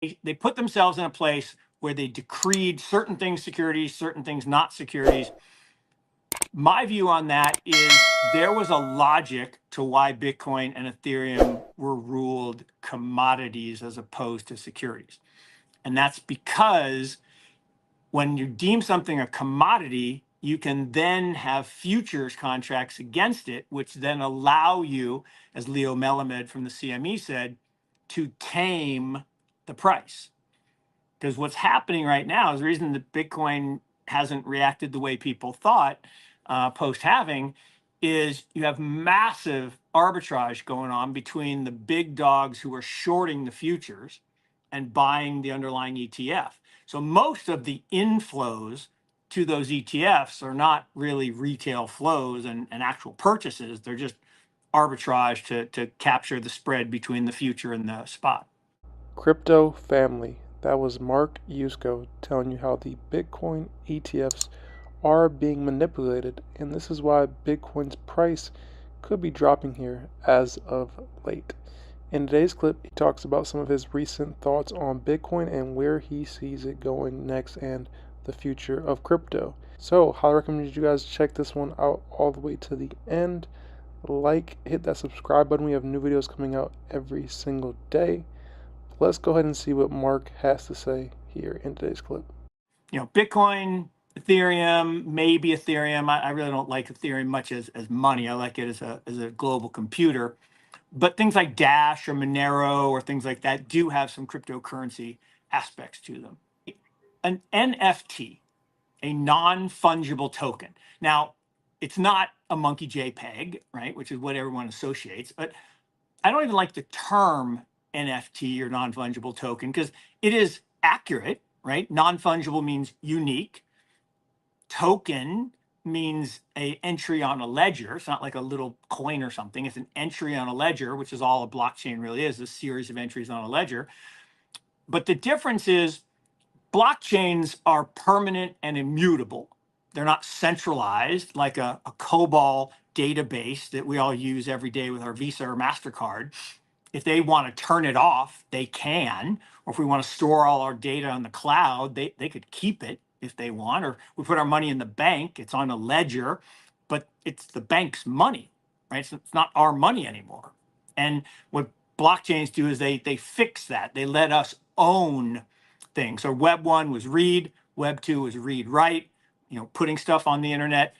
they put themselves in a place where they decreed certain things securities, certain things not securities. My view on that is there was a logic to why Bitcoin and Ethereum were ruled commodities as opposed to securities. And that's because when you deem something a commodity, you can then have futures contracts against it, which then allow you, as Leo Melamed from the CME said, to tame the price. Because what's happening right now is the reason that Bitcoin hasn't reacted the way people thought post halving is you have massive arbitrage going on between the big dogs who are shorting the futures and buying the underlying ETF. So most of the inflows to those ETFs are not really retail flows and actual purchases. They're just arbitrage to capture the spread between the future and the spot. Crypto family. That was Mark Yusko telling you how the Bitcoin ETFs are being manipulated, and this is why Bitcoin's price could be dropping here as of late. In today's clip, he talks about some of his recent thoughts on Bitcoin and where he sees it going next and the future of crypto. So, highly recommend you guys check this one out all the way to the end. Hit that subscribe button. We have new videos coming out every single day. Let's go ahead and see what Mark has to say here in today's clip. You know, Bitcoin, Ethereum, maybe Ethereum. I really don't like Ethereum much as money. I like it as a global computer. But things like Dash or Monero or things like that do have some cryptocurrency aspects to them. An NFT, a non-fungible token. Now, it's not a monkey JPEG, right, which is what everyone associates, but I don't even like the term NFT or non-fungible token because it is accurate, right? Non-fungible means unique. Token means a entry on a ledger. It's not like a little coin or something. It's an entry on a ledger, which is all a blockchain really is, a series of entries on a ledger. But the difference is blockchains are permanent and immutable. They're not centralized like a COBOL database that we all use every day with our Visa or MasterCard. If they want to turn it off, they can. Or if we want to store all our data on the cloud, they could keep it if they want. Or we put our money in the bank, it's on a ledger, but it's the bank's money, right? So it's not our money anymore. And what blockchains do is they fix that. They let us own things. So Web 1 was read, Web 2 was read write, you know, putting stuff on the internet.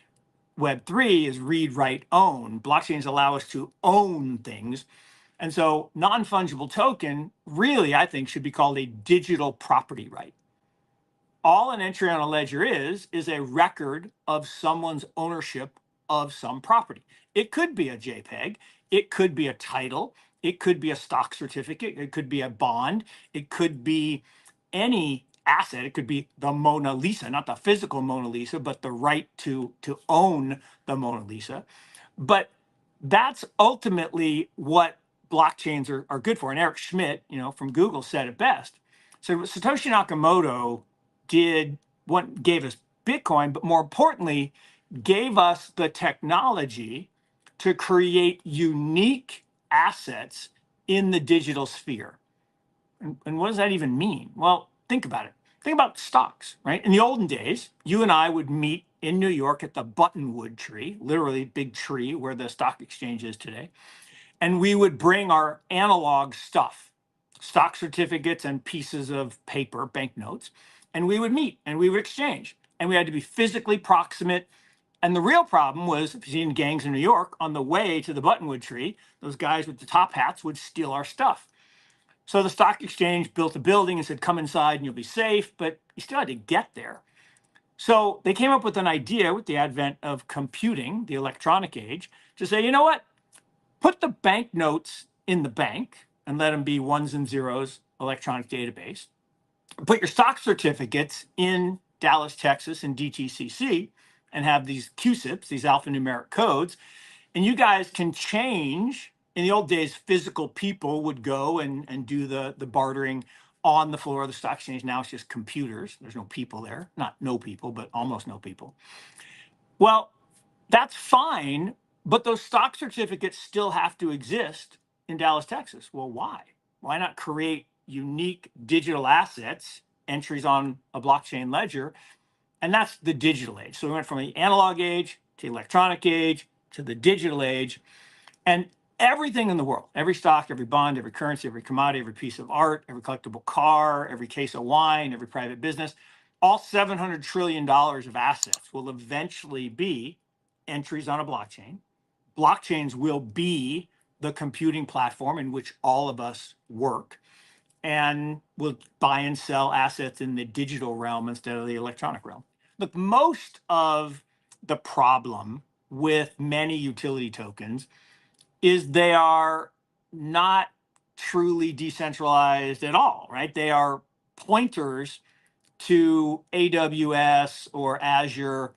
Web 3 is read write own. Blockchains allow us to own things. And so non-fungible token really, I think, should be called a digital property right. All an entry on a ledger is a record of someone's ownership of some property. It could be a JPEG, it could be a title, it could be a stock certificate, it could be a bond, it could be any asset. It could be the Mona Lisa, not the physical Mona Lisa, but the right to own the Mona Lisa. But that's ultimately what blockchains are good for. And Eric Schmidt, you know, from Google said it best. So Satoshi Nakamoto gave us Bitcoin, but more importantly, gave us the technology to create unique assets in the digital sphere. And what does that even mean? Well, think about it. Think about stocks, right? In the olden days, you and I would meet in New York at the Buttonwood tree, literally big tree where the stock exchange is today. And we would bring our analog stuff, stock certificates and pieces of paper, banknotes, and we would meet and we would exchange. And we had to be physically proximate. And the real problem was, if you've seen gangs in New York, on the way to the Buttonwood tree, those guys with the top hats would steal our stuff. So the stock exchange built a building and said, come inside and you'll be safe, but you still had to get there. So they came up with an idea with the advent of computing, the electronic age, to say, you know what? Put the banknotes in the bank and let them be ones and zeros electronic database. Put your stock certificates in Dallas, Texas, and DTCC and have these QSIPs, these alphanumeric codes. And you guys can change. In the old days, physical people would go and do the bartering on the floor of the stock exchange. Now it's just computers. There's no people there. Not no people, but almost no people. Well, that's fine, but those stock certificates still have to exist in Dallas, Texas. Well, why? Why not create unique digital assets, entries on a blockchain ledger, and that's the digital age. So we went from the analog age to the electronic age to the digital age, and everything in the world, every stock, every bond, every currency, every commodity, every piece of art, every collectible car, every case of wine, every private business, all $700 trillion of assets will eventually be entries on a blockchain. Blockchains will be the computing platform in which all of us work, and we'll buy and sell assets in the digital realm instead of the electronic realm. Look, most of the problem with many utility tokens is they are not truly decentralized at all, right? They are pointers to AWS or Azure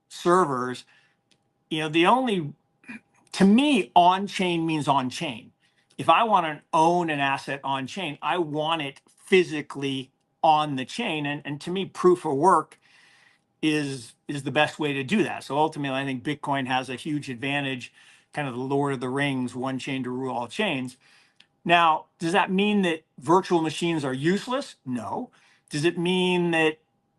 servers. The only, to me, on chain means on chain. If I want to own an asset on chain, I want it physically on the chain. And to me, proof of work is the best way to do that. So ultimately, I think Bitcoin has a huge advantage, kind of the Lord of the Rings, one chain to rule all chains. Now, does that mean that virtual machines are useless? No. Does it mean that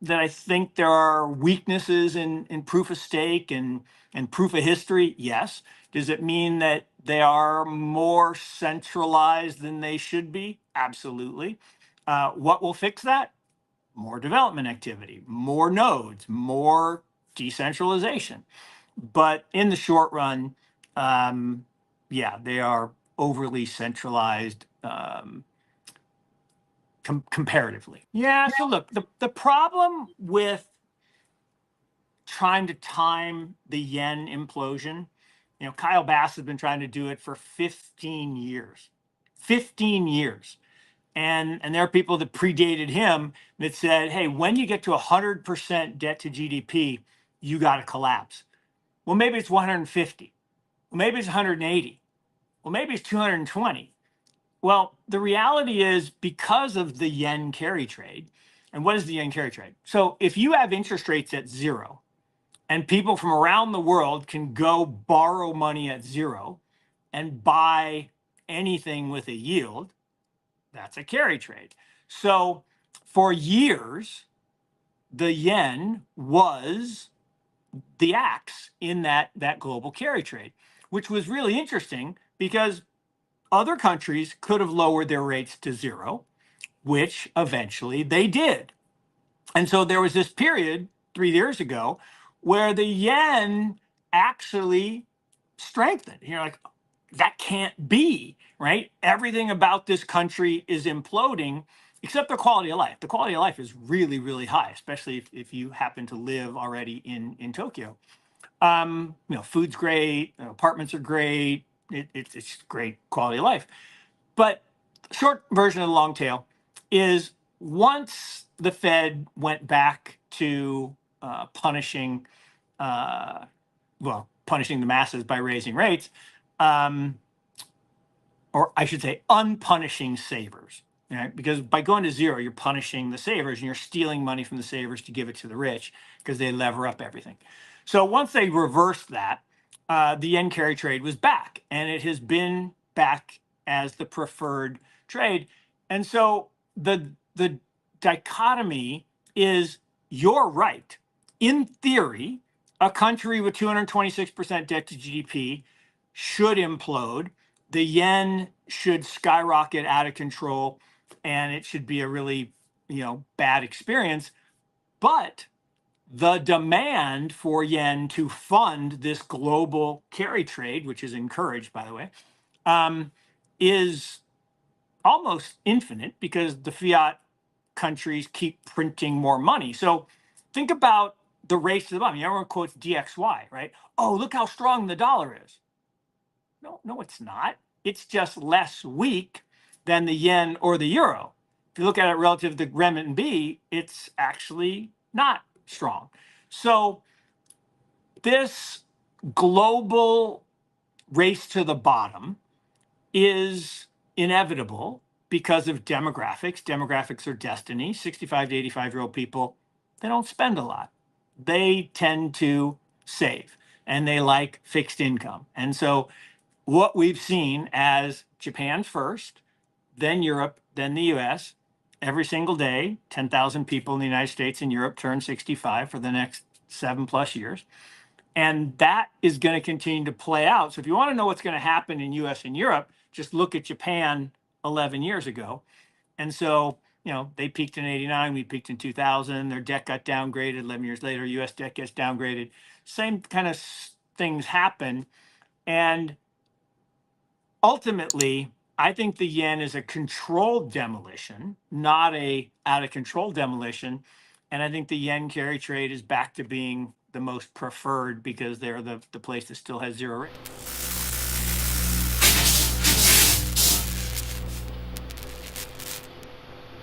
I think there are weaknesses in proof of stake and proof of history? Yes. Does it mean that they are more centralized than they should be? Absolutely. What will fix that? More development activity, more nodes, more decentralization. But in the short run, yeah, they are overly centralized comparatively. Yeah, so look, the problem with trying to time the yen implosion, Kyle Bass has been trying to do it for 15 years. 15 years. And there are people that predated him that said, hey, when you get to 100% debt to GDP, you got to collapse. Well, maybe it's 150. Well, maybe it's 180. Well, maybe it's 220. Well, the reality is because of the yen carry trade. And what is the yen carry trade? So if you have interest rates at zero and people from around the world can go borrow money at zero and buy anything with a yield, that's a carry trade. So for years, the yen was the axe in that global carry trade, which was really interesting because other countries could have lowered their rates to zero, which eventually they did. And so there was this period 3 years ago where the yen actually strengthened. You're like, that can't be, right? Everything about this country is imploding except their quality of life. The quality of life is really, really high, especially if you happen to live already in Tokyo. Food's great, apartments are great, it's great quality of life. But short version of the long tail is once the Fed went back to punishing the masses by raising rates, or I should say, unpunishing savers, right? Because by going to zero, you're punishing the savers and you're stealing money from the savers to give it to the rich because they lever up everything. So once they reversed that, the yen carry trade was back, and it has been back as the preferred trade. And so the dichotomy is, you're right. In theory, a country with 226% debt to GDP should implode. The yen should skyrocket out of control, and it should be a really, bad experience. But the demand for yen to fund this global carry trade, which is encouraged, by the way, is almost infinite because the fiat countries keep printing more money. So think about the race to the bottom. Everyone quotes DXY, right? Oh, look how strong the dollar is. No, it's not. It's just less weak than the yen or the euro. If you look at it relative to renminbi, it's actually not strong. So this global race to the bottom is inevitable because of demographics. Demographics are destiny. 65 to 85-year-old people, they don't spend a lot. They tend to save, and they like fixed income. And so what we've seen as Japan first, then Europe, than the US. Every single day, 10,000 people in the United States and Europe turn 65 for the next 7+ years. And that is going to continue to play out. So if you want to know what's going to happen in US and Europe, just look at Japan 11 years ago. And so, they peaked in 89, we peaked in 2000, their debt got downgraded. 11 years later, US debt gets downgraded. Same kind of things happen. And ultimately, I think the yen is a controlled demolition, not a out of control demolition. And I think the yen carry trade is back to being the most preferred because they're the place that still has zero rate.